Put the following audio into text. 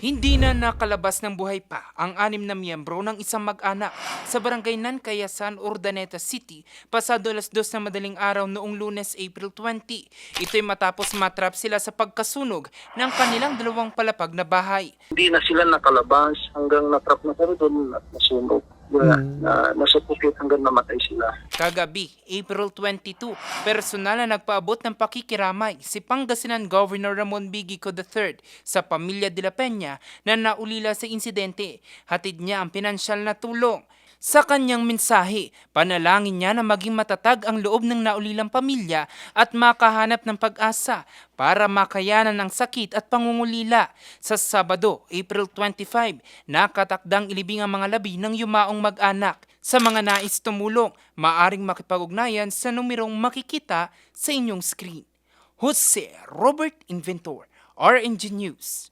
Hindi na nakalabas ng buhay pa ang 6 na miyembro ng isang mag-anak sa barangay Nankayasan, Urdaneta City pasado alas 2 na madaling araw noong Lunes, April 20. Ito'y matapos matrap sila sa pagkasunog ng kanilang dalawang palapag na bahay. Hindi na sila nakalabas hanggang natrap na kami doon at nasunog. Nasupukit hanggang namatay sila. Kagabi, April 22, personal na nagpaabot ng pakikiramay si Pangasinan Governor Ramon V Guico III sa pamilya de la Peña na naulila sa insidente. Hatid niya ang pinansyal na tulong. Sa kanyang mensahe, panalangin niya na maging matatag ang loob ng naulilang pamilya at makahanap ng pag-asa para makayanan ng sakit at pangungulila. Sa Sabado, April 25, nakatakdang ilibing ang mga labi ng yumaong mag-anak. Sa mga nais tumulong, maaring makipag-ugnayan sa numerong makikita sa inyong screen. Jose Robert Inventor, RNG News.